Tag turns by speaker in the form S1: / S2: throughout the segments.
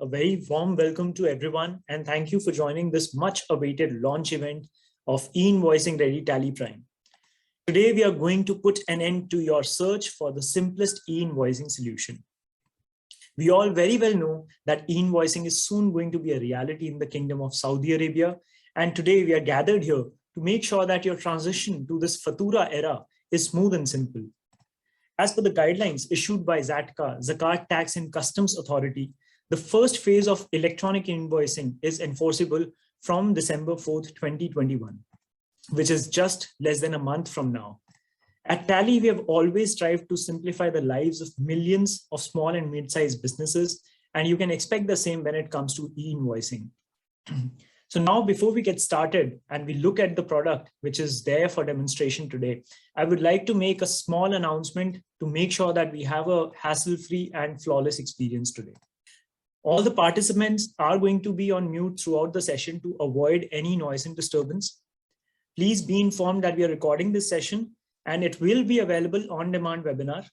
S1: A very warm welcome to everyone, and thank you for joining this much awaited launch event of e-invoicing ready Tally Prime. Today, we are going to put an end to your search for the simplest e-invoicing solution. We all very well know that e-invoicing is soon going to be a reality in the Kingdom of Saudi Arabia. And today we are gathered here to make sure that your transition to this Fatura era is smooth and simple. As per the guidelines issued by ZATCA, Zakat Tax and Customs Authority, the first phase of electronic invoicing is enforceable from December 4th, 2021, which is just less than a month from now. At Tally, we have always strived to simplify the lives of millions of small and mid-sized businesses, and you can expect the same when it comes to e-invoicing. So now, before we get started and we look at the product, which is there for demonstration today, I would like to make a small announcement to make sure that we have a hassle-free and flawless experience today. All the participants are going to be on mute throughout the session to avoid any noise and disturbance. Please be informed that we are recording this session and it will be available on demand webinar.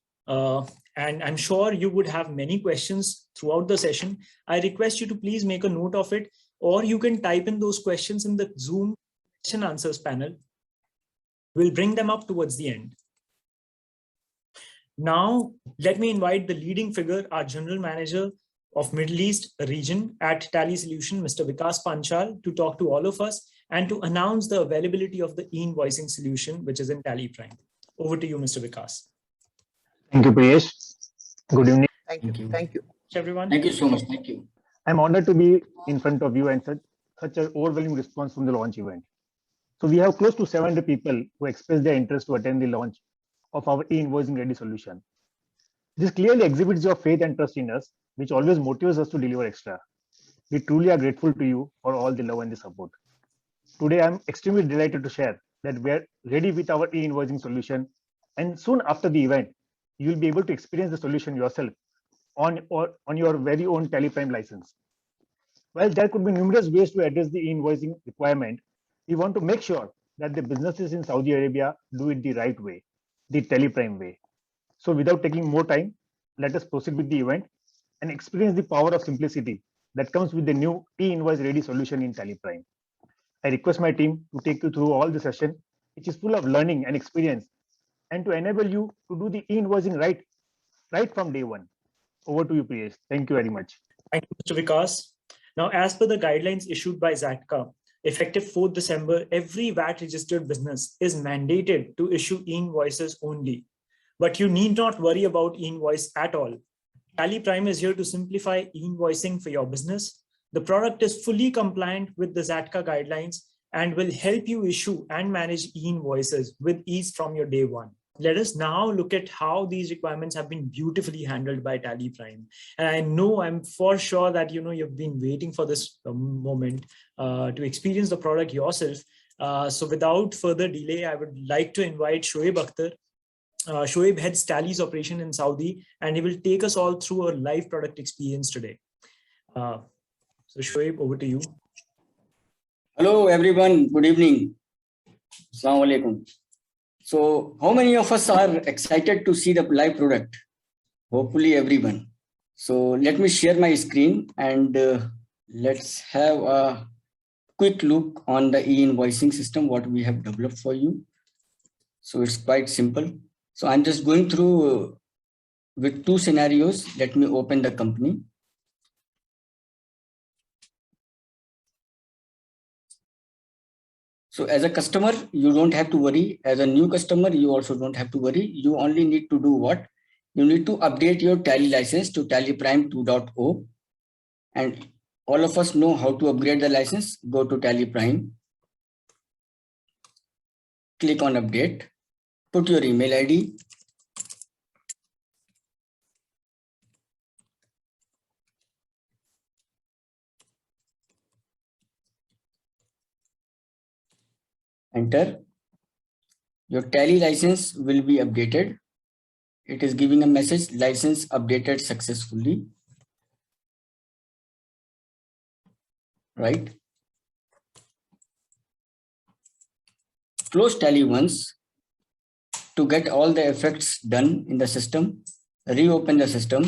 S1: And I'm sure you would have many questions throughout the session. I request you to please make a note of it, or you can type in those questions in the Zoom question answers panel. We'll bring them up towards the end. Now, let me invite the leading figure, our General Manager of Middle East region at Tally Solution, Mr. Vikas Panchal, to talk to all of us and to announce the availability of the e-invoicing solution, which is in Tally Prime. Over to you, Mr. Vikas.
S2: Thank you, Priyesh. Good evening.
S3: Thank you. Thank you,
S1: everyone.
S4: Thank you so much. Thank you.
S2: I'm honored to be in front of you and such an overwhelming response from the launch event. So we have close to 700 people who expressed their interest to attend the launch of our e-invoicing ready solution. This clearly exhibits your faith and trust in us, which always motivates us to deliver extra. We truly are grateful to you for all the love and the support. Today, I'm extremely delighted to share that we're ready with our e-invoicing solution. And soon after the event, you'll be able to experience the solution yourself on your very own Tally Prime license. While there could be numerous ways to address the e-invoicing requirement, we want to make sure that the businesses in Saudi Arabia do it the right way, the Tally Prime way. So without taking more time, let us proceed with the event and experience the power of simplicity that comes with the new e-invoice ready solution in Tally Prime. I request my team to take you through all the session, which is full of learning and experience, and to enable you to do the e-invoicing right from day one. Over to you, Priyesh. Thank you very much.
S1: Thank you, Mr. Vikas. Now, as per the guidelines issued by ZATCA, effective 4th December, every VAT registered business is mandated to issue e-invoices only. But you need not worry about e-invoice at all. Tally Prime is here to simplify e-invoicing for your business. The product is fully compliant with the ZATCA guidelines and will help you issue and manage e-invoices with ease from your day one. Let us now look at how these requirements have been beautifully handled by Tally Prime. And I'm for sure that you've been waiting for this moment to experience the product yourself. So without further delay, I would like to invite Shoaib Akhtar. Shoaib heads Tally's operation in Saudi, and he will take us all through a live product experience today. So Shoaib, over to you.
S4: Hello, everyone. Good evening. Assalamu alaikum. So how many of us are excited to see the live product? Hopefully everyone. So let me share my screen and let's have a quick look on the e-invoicing system, what we have developed for you. So it's quite simple. So I'm just going through with two scenarios. Let me open the company. So as a customer, you don't have to worry. As a new customer, you also don't have to worry. You only need to do what? You need to update your Tally license to Tally Prime 2.0. And all of us know how to upgrade the license. Go to Tally Prime. Click on update. Put your email ID. Enter. Your Tally license will be updated. It is giving a message, license updated successfully. Right? Close Tally once to get all the effects done in the system. Reopen the system.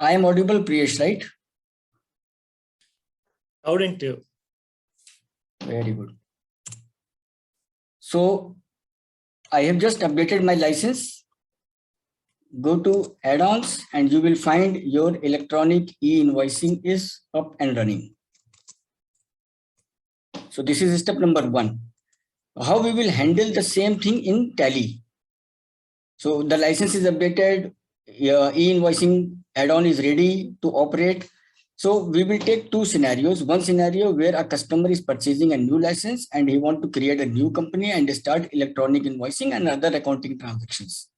S4: I am audible, Priyesh, right?
S1: Loud and clear.
S4: Very good. So I have just updated my license. Go to add-ons and you will find your electronic e-invoicing is up and running. So this is step number 1. How we will handle the same thing in Tally. So the license is updated, e-invoicing add-on is ready to operate. So we will take 2 scenarios. One scenario where a customer is purchasing a new license and he wants to create a new company and start electronic invoicing and other accounting transactions.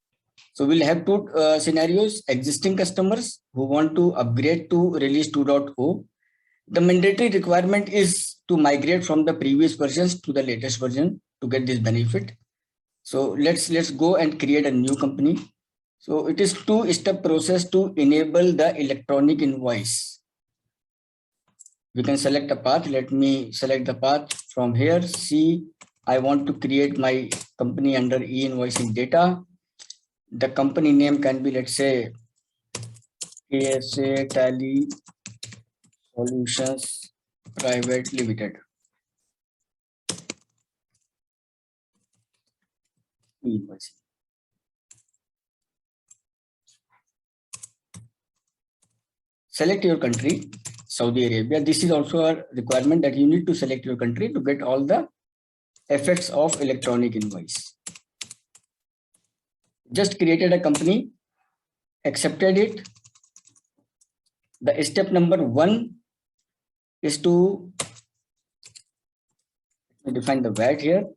S4: So we'll have 2 scenarios: existing customers who want to upgrade to release 2.0. The mandatory requirement is to migrate from the previous versions to the latest version to get this benefit. So let's go and create a new company. So it is 2-step process to enable the electronic invoice. We can select a path. Let me select the path from here. See, I want to create my company under e-invoicing data. The company name can be, let's say, KSA Tally Solutions Private Limited. E-invoicing. Select your country, Saudi Arabia. This is also a requirement that you need to select your country to get all the effects of electronic invoice. Just created a company, accepted it. The step number 1 is to define the VAT here.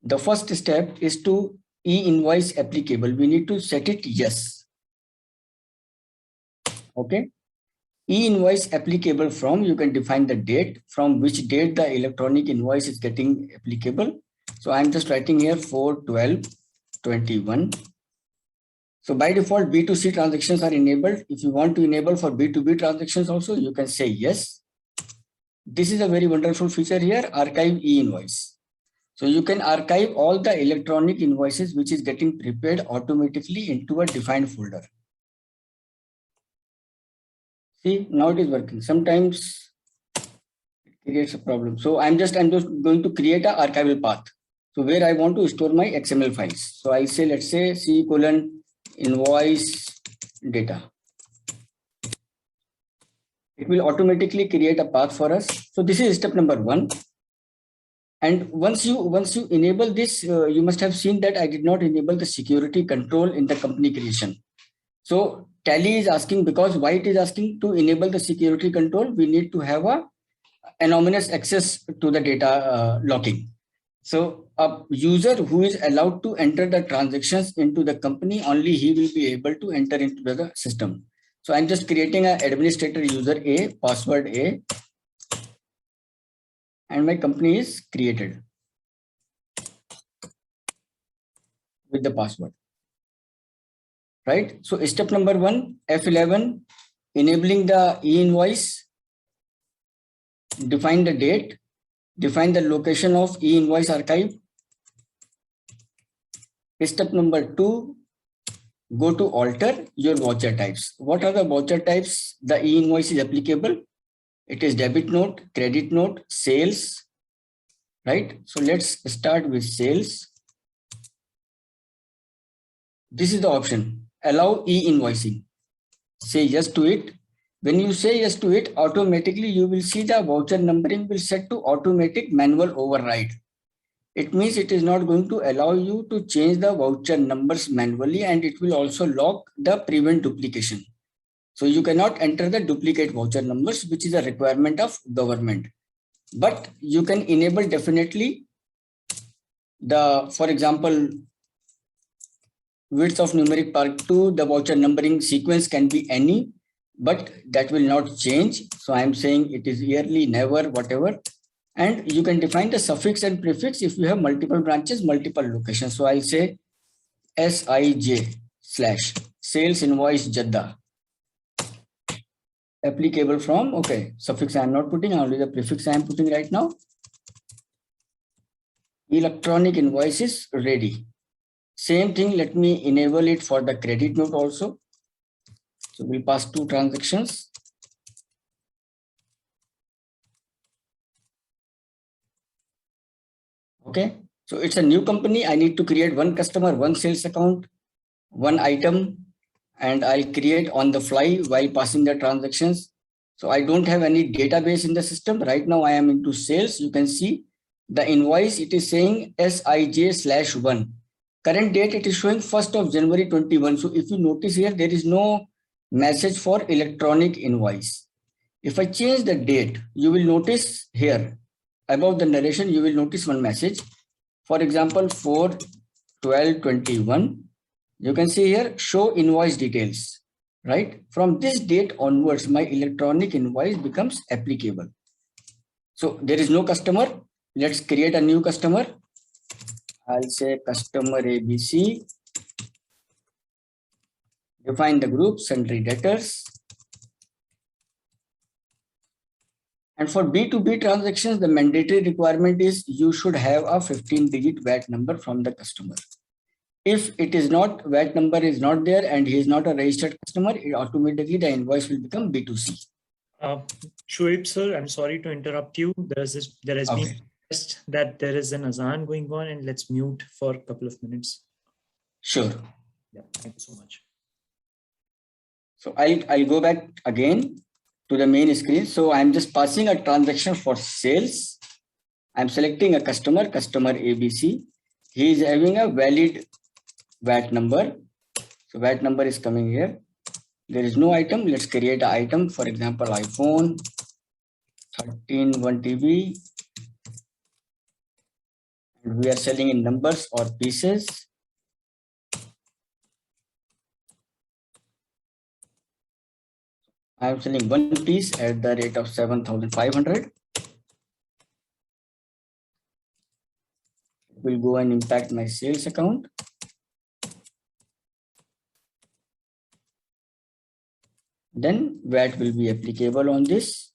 S4: The first step is to e-invoice applicable. We need to set it yes. Okay. E-invoice applicable from, you can define the date from which date the electronic invoice is getting applicable. So I'm just writing here 4/12/21. So by default, B2C transactions are enabled. If you want to enable for B2B transactions also, you can say yes. This is a very wonderful feature here, archive e-invoice. So you can archive all the electronic invoices which is getting prepared automatically into a defined folder. See, now it is working. Sometimes it creates a problem. So I'm just going to create an archival path. So where I want to store my XML files. So I say, let's say C:invoice data. It will automatically create a path for us. So this is step number 1. And once you enable this, you must have seen that I did not enable the security control in the company creation. So Tally is asking, because why it is asking to enable the security control, we need to have a anonymous access to the data locking. So a user who is allowed to enter the transactions into the company, only he will be able to enter into the system. So I'm just creating an administrator user A, password A, and my company is created with the password. Right? So step number 1, F11, enabling the e-invoice, define the date, define the location of e-invoice archive. Step number 2, go to alter your voucher types. What are the voucher types the e-invoice is applicable? It is debit note, credit note, sales, right? So let's start with sales. This is the option, allow e-invoicing. Say yes to it. When you say yes to it, automatically you will see the voucher numbering will set to automatic manual override. It means it is not going to allow you to change the voucher numbers manually, and it will also lock the prevent duplication. So you cannot enter the duplicate voucher numbers, which is a requirement of government. But you can enable definitely the, for example, width of numeric part 2, the voucher numbering sequence can be any, but that will not change. So I'm saying it is yearly, never, whatever. And you can define the suffix and prefix if you have multiple branches, multiple locations. So I'll say SIJ/sales invoice Jeddah. Applicable from, okay, suffix I am not putting, only the prefix I am putting right now. Electronic invoice is ready. Same thing, let me enable it for the credit note also. So we'll pass 2 transactions. Okay, so it's a new company. I need to create 1 customer, 1 sales account, 1 item, and I'll create on the fly while passing the transactions. So I don't have any database in the system. Right now I am into sales. You can see the invoice, it is saying SIJ/1. Current date, it is showing 1st of January 21. So if you notice here, there is no message for electronic invoice. If I change the date, you will notice here above the narration, you will notice one message. For example, 4/12/21, you can see here, show invoice details, right? From this date onwards, my electronic invoice becomes applicable. So there is no customer. Let's create a new customer. I'll say customer ABC. Define the group, sundry debtors. And for B2B transactions, the mandatory requirement is you should have a 15-digit VAT number from the customer. If it is not, VAT number is not there and he is not a registered customer, it automatically the invoice will become B2C.
S1: Shoaib sir, I'm sorry to interrupt you. There has been
S4: Okay.
S1: request that there is an azan going on, and let's mute for a couple of minutes.
S4: Sure.
S1: Yeah, thank you so much.
S4: So I'll go back again to the main screen. So I'm just passing a transaction for sales. I'm selecting a customer ABC. He is having a valid VAT number. So VAT number is coming here. There is no item. Let's create an item. For example, iPhone 13 1 TB. And we are selling in numbers or pieces. I am selling 1 piece at the rate of 7,500. It will go and impact my sales account. Then VAT will be applicable on this.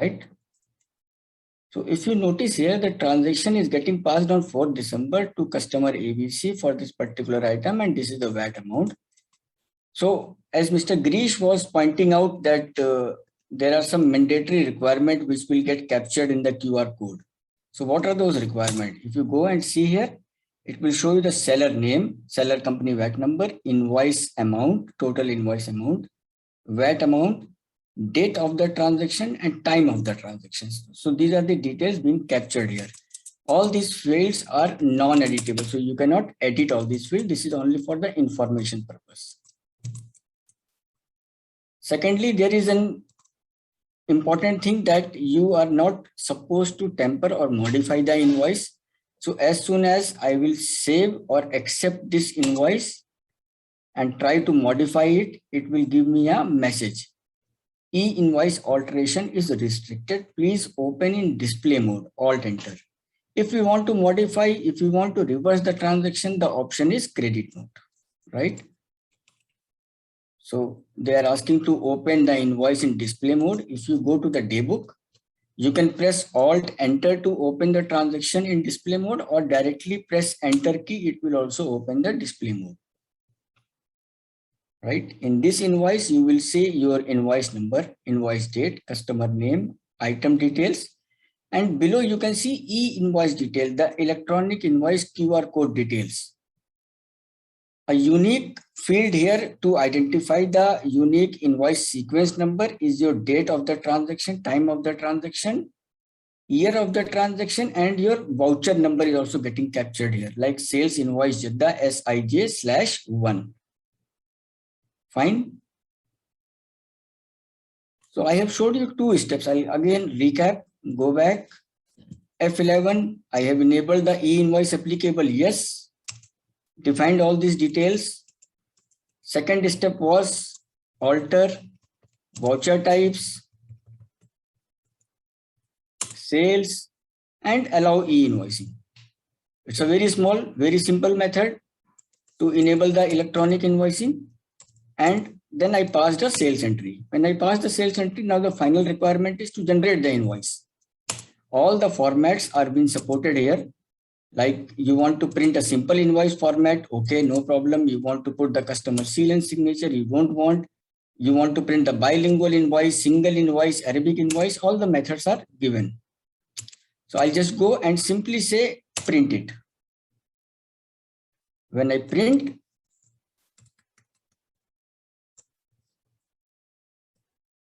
S4: Right? So if you notice here, the transaction is getting passed on 4th December to customer ABC for this particular item, and this is the VAT amount. So as Mr. Grish was pointing out that there are some mandatory requirements which will get captured in the QR code. So what are those requirements? If you go and see here, it will show you the seller name, seller company VAT number, invoice amount, total invoice amount, VAT amount, date of the transaction, and time of the transactions. So these are the details being captured here. All these fields are non-editable. So you cannot edit all these fields. This is only for the information purpose. Secondly, there is an important thing that you are not supposed to tamper or modify the invoice. So as soon as I will save or accept this invoice and try to modify it, it will give me a message. E-invoice alteration is restricted. Please open in display mode, Alt Enter. If you want to modify, if you want to reverse the transaction, the option is credit note, right? So they are asking to open the invoice in display mode. If you go to the daybook, you can press Alt Enter to open the transaction in display mode, or directly press Enter key. It will also open the display mode. Right? In this invoice, you will see your invoice number, invoice date, customer name, item details, and below you can see e-invoice detail, the electronic invoice QR code details. A unique field here to identify the unique invoice sequence number is your date of the transaction, time of the transaction, year of the transaction, and your voucher number is also getting captured here, like sales invoice Jeddah SIJ/1. Fine. So I have showed you 2 steps. I'll again recap, go back. F11, I have enabled the e-invoice applicable. Yes. Defined all these details. Second step was alter voucher types, sales, and allow e-invoicing. It's a very small, very simple method to enable the electronic invoicing. And then I passed a sales entry. When I passed the sales entry, now the final requirement is to generate the invoice. all the formats are being supported here. Like you want to print a simple invoice format, okay, no problem. You want to put the customer seal and signature, you won't want. You want to print the bilingual invoice, single invoice, Arabic invoice, all the methods are given. So I'll just go and simply say print it. When I print,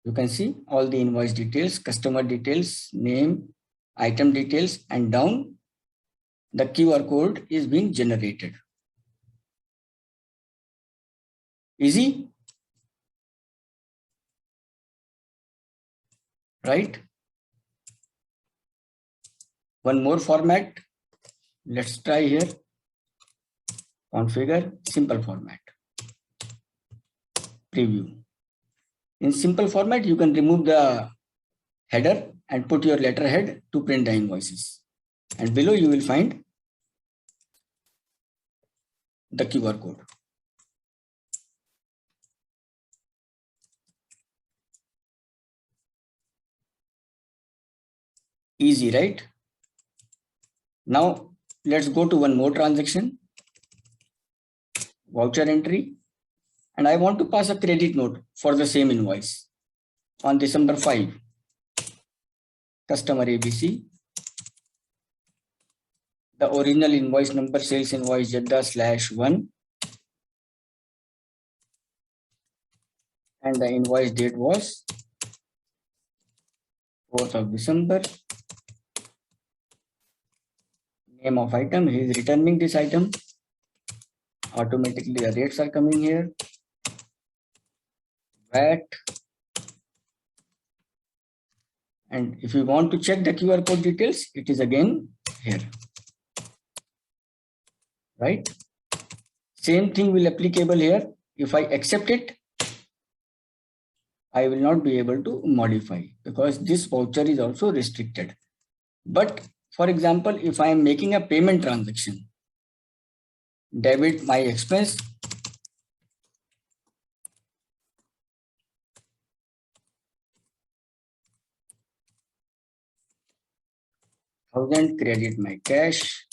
S4: you can see all the invoice details, customer details, name, item details, and down the QR code is being generated. Easy? Right? One more format. Let's try here. Configure simple format. Preview. In simple format, you can remove the header and put your letterhead to print the invoices. And below you will find the QR code. Easy, right? Now let's go to one more transaction. Voucher entry. And I want to pass a credit note for the same invoice on December 5. Customer ABC. The original invoice number, sales invoice Jeddah/1. And the invoice date was 4th of December. Name of item, he is returning this item. Automatically the rates are coming here. VAT. And if you want to check the QR code details, it is again here. Right? Same thing will applicable here. If I accept it, I will not be able to modify because this voucher is also restricted. But for example, if I am making a payment transaction, debit my expense, credit my cash,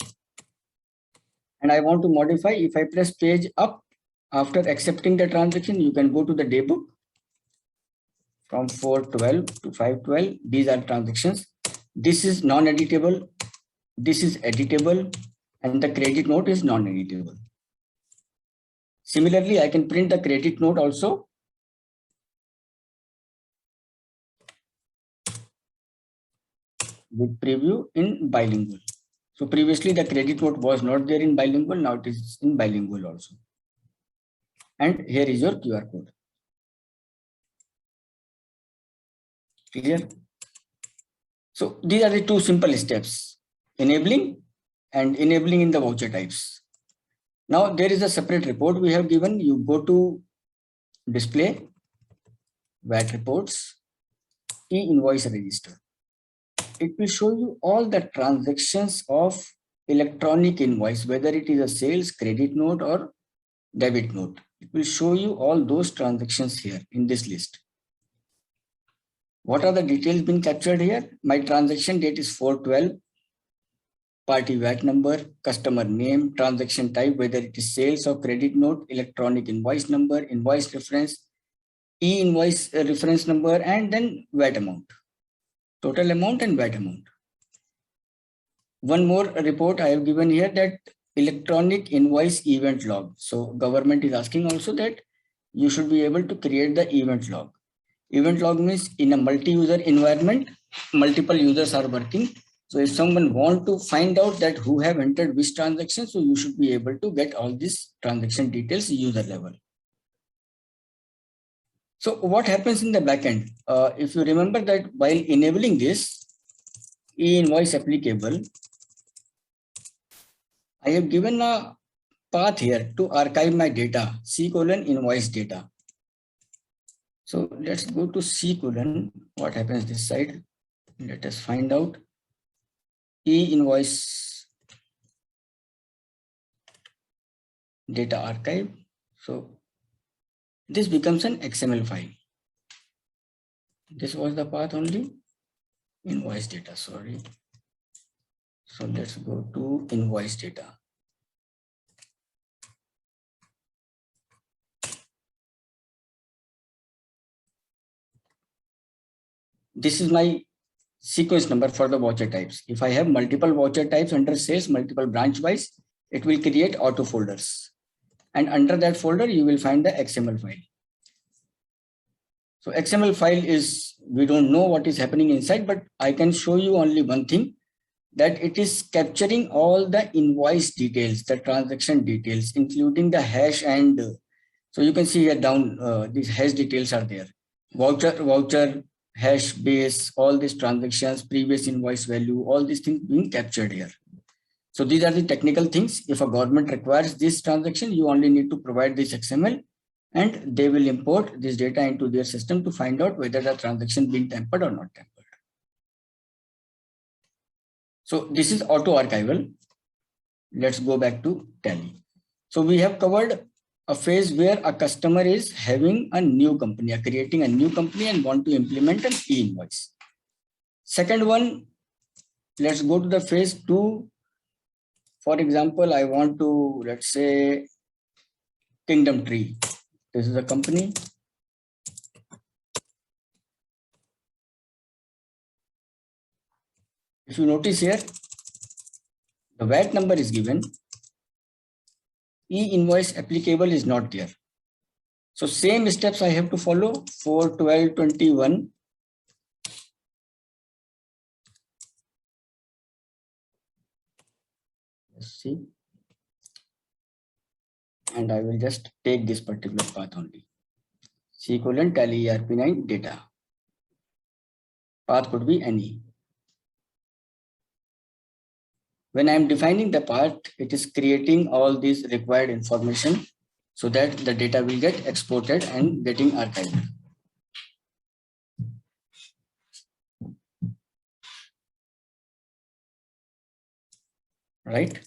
S4: and I want to modify. If I press page up after accepting the transaction, you can go to the day book from 4/12 to 5/12. These are transactions. This is non-editable. This is editable, and the credit note is non-editable. Similarly, I can print the credit note also. With preview in bilingual. So previously the credit note was not there in bilingual, now it is in bilingual also. And here is your QR code. Clear? So these are the two simple steps, enabling and enabling in the voucher types. Now there is a separate report we have given. You go to display, VAT reports, e-invoice register. It will show you all the transactions of electronic invoice, whether it is a sales, credit note or debit note. It will show you all those transactions here in this list. What are the details being captured here? My transaction date is 4/12, party VAT number, customer name, transaction type, whether it is sales or credit note, electronic invoice number, invoice reference, e-invoice reference number, and then VAT amount. Total amount and VAT amount. One more report I have given here, that electronic invoice event log. So government is asking also that you should be able to create the event log. Event log means in a multi-user environment, multiple users are working. So if someone want to find out that who have entered which transaction, so you should be able to get all these transaction details user level. So what happens in the backend? If you remember that while enabling this e-invoice applicable, I have given a path here to archive my data, C:(invoice data). So let's go to C:, what happens this side? Let us find out. E-invoice data archive. So this becomes an XML file. This was the path only. invoice data, sorry. So let's go to invoice data. This is my sequence number for the voucher types. If I have multiple voucher types under sales, multiple branch wise, it will create auto folders. And under that folder, you will find the XML file. So XML file is, we don't know what is happening inside, but I can show you only one thing, that it is capturing all the invoice details, the transaction details, including the hash. And so you can see here down, these hash details are there. Voucher, hash base, all these transactions, previous invoice value, all these things being captured here. So these are the technical things. If a government requires this transaction, you only need to provide this XML and they will import this data into their system to find out whether the transaction being tampered or not tampered. So this is auto archival. Let's go back to Tally. So we have covered a phase where a customer is having a new company, creating a new company and want to implement an e-invoice. Second one, let's go to the phase 2. For example, I want to, let's say, Kingdom Tree. This is a company. If you notice here, the VAT number is given. E-invoice applicable is not there. So same steps I have to follow. 4, 12, 21. Let's see. And I will just take this particular path only. C:, Tally ERP9 data. Path could be any. When I am defining the path, it is creating all these required information so that the data will get exported and getting archived. Right?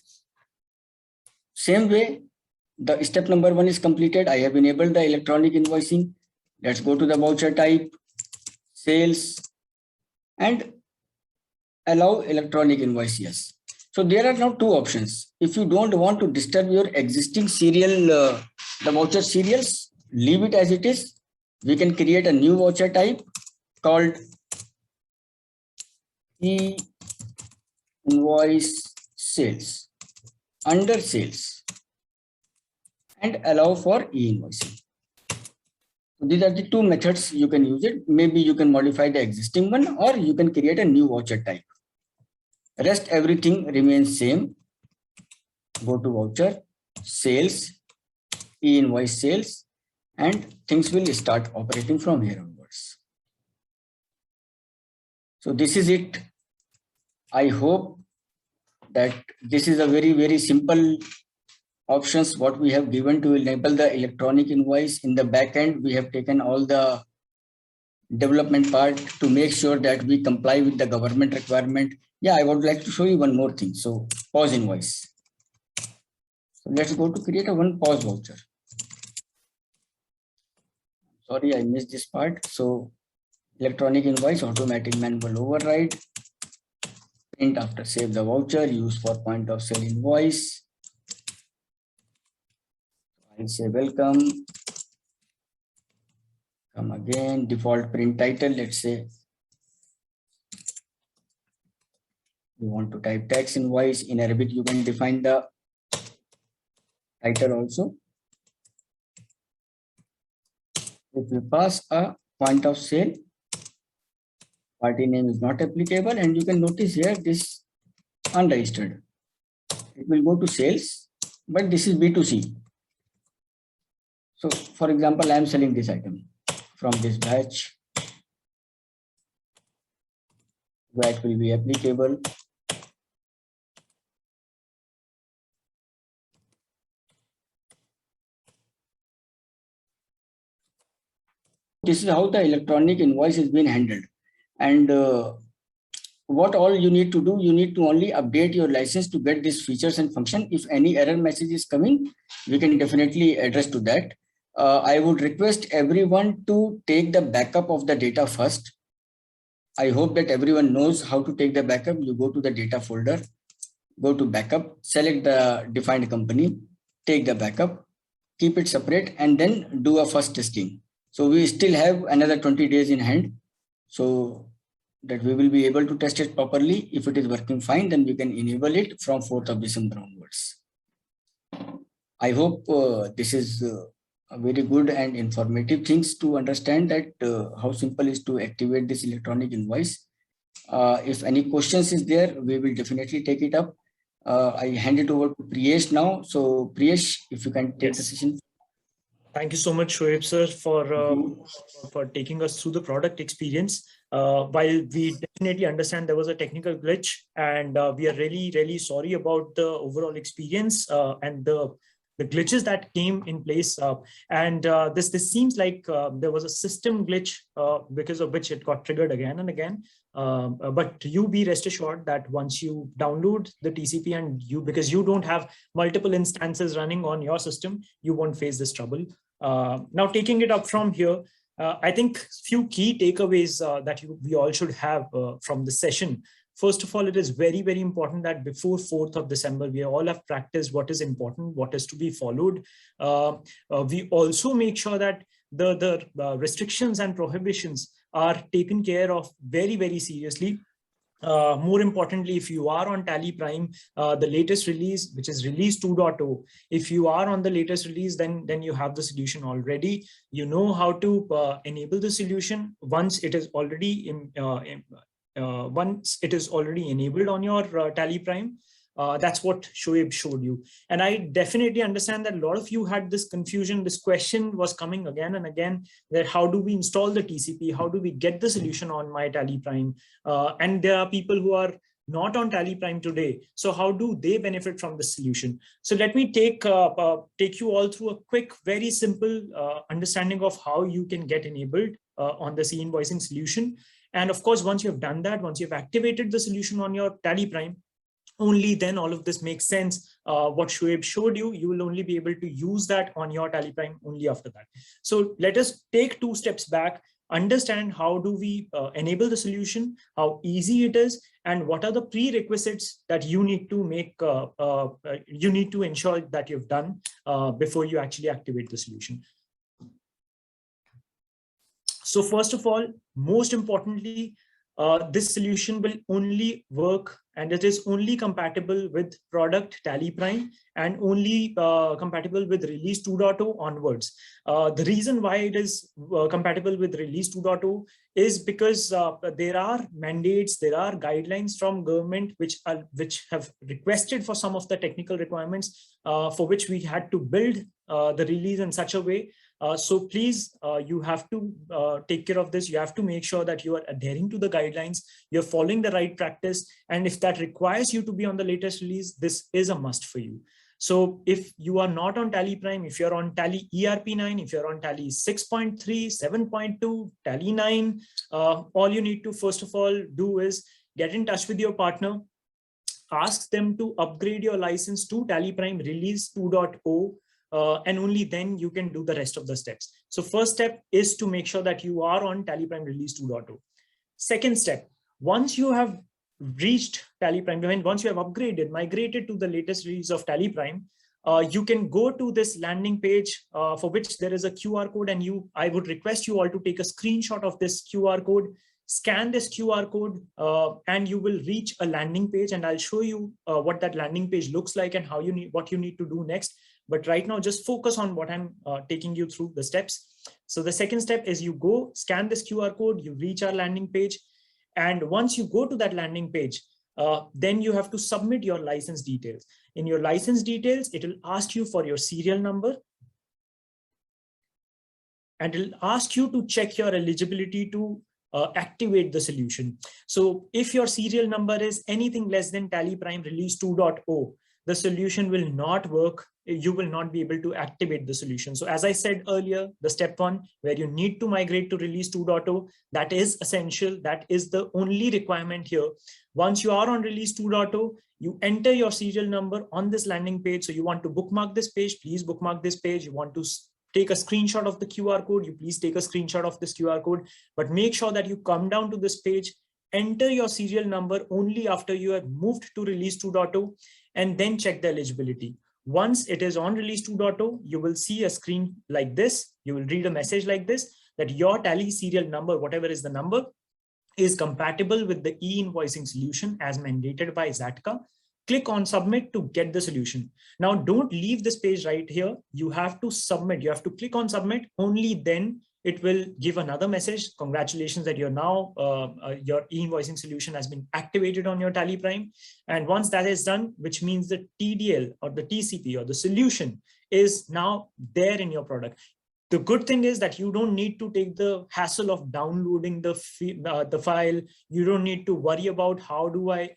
S4: Same way, the step number 1 is completed. I have enabled the electronic invoicing. Let's go to the voucher type, sales, and allow electronic invoice, yes. So there are now 2 options. If you don't want to disturb your existing serial, the voucher serials, leave it as it is. We can create a new voucher type called e-invoice sales under sales and allow for e-invoicing. These are the 2 methods you can use it. Maybe you can modify the existing one or you can create a new voucher type. Rest everything remains same. Go to voucher, sales, e-invoice sales, and things will start operating from here onwards. So this is it. I hope that this is a very, very simple options what we have given to enable the electronic invoice. In the back end, we have taken all the development part to make sure that we comply with the government requirement. Yeah, I would like to show you one more thing. So POS invoice. So let's go to create a one POS voucher. Sorry, I missed this part. So electronic invoice, automatic manual override, print after save the voucher, use for point of sale invoice. I'll say welcome. Come again, default print title, let's say you want to type tax invoice. In Arabic, you can define the title also. If you pass a point of sale, party name is not applicable, and you can notice here this unregistered. It will go to sales, but this is B2C. So for example, I am selling this item from this batch. VAT will be applicable. This is how the electronic invoice is being handled. And what all you need to do, you need to only update your license to get these features and function. If any error message is coming, we can definitely address to that. I would request everyone to take the backup of the data first. I hope that everyone knows how to take the backup. You go to the data folder, go to backup, select the defined company, take the backup, keep it separate, and then do a first testing. So we still have another 20 days in hand, so that we will be able to test it properly. If it is working fine, then we can enable it from 4th of December onwards. I hope this is a very good and informative things to understand that how simple is to activate this electronic invoice. If any questions is there, we will definitely take it up. I hand it over to Priyesh now. So Priyesh, if you can take the session.
S1: Thank you so much, Shoaib sir, for taking us through the product experience. While we definitely understand there was a technical glitch, and we are really sorry about the overall experience and the glitches that came in place. This seems like there was a system glitch because of which it got triggered again and again. But you be rest assured that once you download the TCP and because you don't have multiple instances running on your system, you won't face this trouble. Now, taking it up from here, I think few key takeaways that we all should have from the session. First of all, it is very important that before 4th of December, we all have practiced what is important, what is to be followed. We also make sure that the restrictions and prohibitions are taken care of very seriously. More importantly, if you are on Tally Prime, the latest release, which is release 2.0, if you are on the latest release, then you have the solution already. You know how to enable the solution once it is already enabled on your Tally Prime. That's what Shoaib showed you. And I definitely understand that a lot of you had this confusion. This question was coming again and again, that how do we install the TCP? How do we get the solution on my Tally Prime? And there are people who are not on Tally Prime today. So how do they benefit from the solution? So let me take you all through a quick, very simple understanding of how you can get enabled on this e-invoicing solution. And of course, once you have done that, once you've activated the solution on your Tally Prime, only then all of this makes sense. What Shoaib showed you, you will only be able to use that on your Tally Prime only after that. So let us take 2 steps back, understand how do we enable the solution, how easy it is, and what are the prerequisites that you need to make, you need to ensure that you've done before you actually activate the solution. So first of all, most importantly, this solution will only work and it is only compatible with product Tally Prime and only compatible with release 2.0 onwards. The reason why it is compatible with release 2.0 is because there are mandates, there are guidelines from government which have requested for some of the technical requirements for which we had to build the release in such a way. So please, you have to take care of this. You have to make sure that you are adhering to the guidelines, you're following the right practice. And if that requires you to be on the latest release, this is a must for you. So if you are not on Tally Prime, if you're on Tally ERP9, if you're on Tally 6.3, 7.2, Tally 9, all you need to first of all do is get in touch with your partner, ask them to upgrade your license to Tally Prime release 2.0. And only then you can do the rest of the steps. So first step is to make sure that you are on Tally Prime release 2.0. Second step, once you have reached Tally Prime, once you have upgraded, migrated to the latest release of Tally Prime, you can go to this landing page for which there is a QR code, and I would request you all to take a screenshot of this QR code, scan this QR code, and you will reach a landing page, and I'll show you what that landing page looks like and what you need to do next. But right now, just focus on what I'm taking you through the steps. So the second step is you go scan this QR code, you reach our landing page. And once you go to that landing page, then you have to submit your license details. In your license details, it will ask you for your serial number. And it'll ask you to check your eligibility to activate the solution. So if your serial number is anything less than Tally Prime release 2.0, the solution will not work. You will not be able to activate the solution. So as I said earlier, the step 1 where you need to migrate to release 2.0, that is essential. That is the only requirement here. Once you are on release 2.0, you enter your serial number on this landing page. So you want to bookmark this page, please bookmark this page. You want to take a screenshot of the QR code, you please take a screenshot of this QR code, but make sure that you come down to this page enter your serial number only after you have moved to release 2.0 and then check the eligibility. Once it is on release 2.0, you will see a screen like this. You will read a message like this, that your Tally serial number, whatever is the number, is compatible with the e-invoicing solution as mandated by Zatka. Click on submit to get the solution. Now, don't leave this page right here. You have to submit. You have to click on submit. Only then it will give another message. Congratulations that you're now, your e-invoicing solution has been activated on your Tally Prime. And once that is done, which means the TDL or the TCP or the solution is now there in your product. The good thing is that you don't need to take the hassle of downloading the file. You don't need to worry about how do I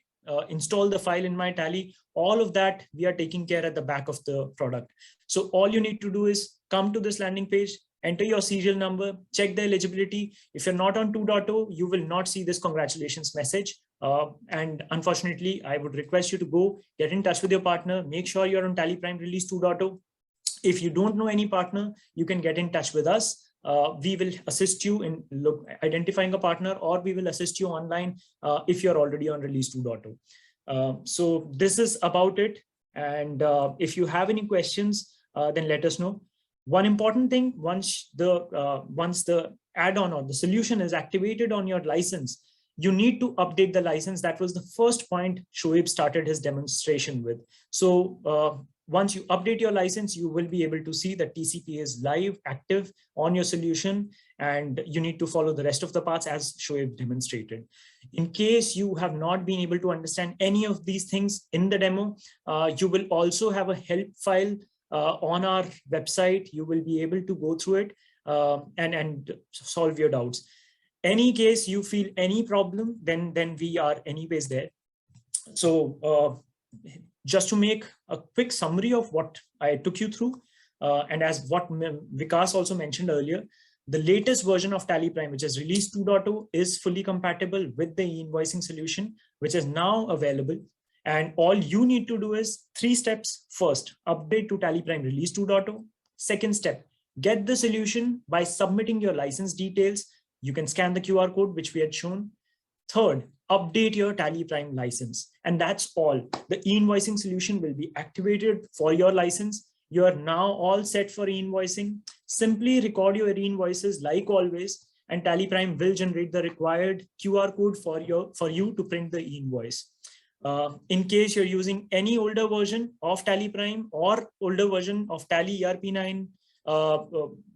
S1: install the file in my Tally. All of that we are taking care at the back of the product. So all you need to do is come to this landing page, enter your serial number, check the eligibility. If you're not on 2.0, you will not see this congratulations message. And unfortunately, I would request you to go get in touch with your partner, make sure you're on Tally Prime release 2.0. If you don't know any partner, you can get in touch with us. We will assist you in identifying a partner, or we will assist you online if you're already on release 2.0. So this is about it. And if you have any questions, then let us know. One important thing, once the add-on or the solution is activated on your license, you need to update the license. That was the first point Shoaib started his demonstration with. So once you update your license, you will be able to see that TCP is live, active on your solution, and you need to follow the rest of the paths as Shoaib demonstrated. In case you have not been able to understand any of these things in the demo, you will also have a help file on our website. You will be able to go through it and solve your doubts. Any case you feel any problem, then we are anyways there. So just to make a quick summary of what I took you through, and as what Vikas also mentioned earlier, the latest version of Tally Prime, which is release 2.0, is fully compatible with the e-invoicing solution, which is now available. And all you need to do is 3 steps. First, update to Tally Prime release 2.0. Second step, get the solution by submitting your license details. You can scan the QR code, which we had shown. Third, update your Tally Prime license. And that's all. The e-invoicing solution will be activated for your license. You are now all set for e-invoicing. Simply record your e-invoices like always, and Tally Prime will generate the required QR code for you to print the e-invoice. In case you're using any older version of Tally Prime or older version of Tally ERP9,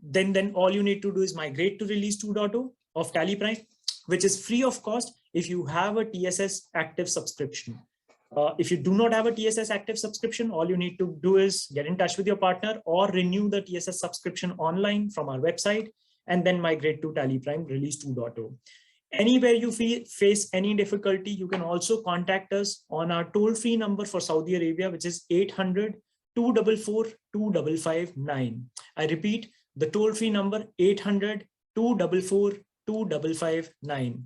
S1: then all you need to do is migrate to release 2.0 of Tally Prime, which is free of cost if you have a TSS active subscription. If you do not have a TSS active subscription, all you need to do is get in touch with your partner or renew the TSS subscription online from our website, and then migrate to Tally Prime release 2.0. Anywhere you face any difficulty, you can also contact us on our toll-free number for Saudi Arabia, which is 800-244-2559. I repeat, the toll-free number 800-244-2559.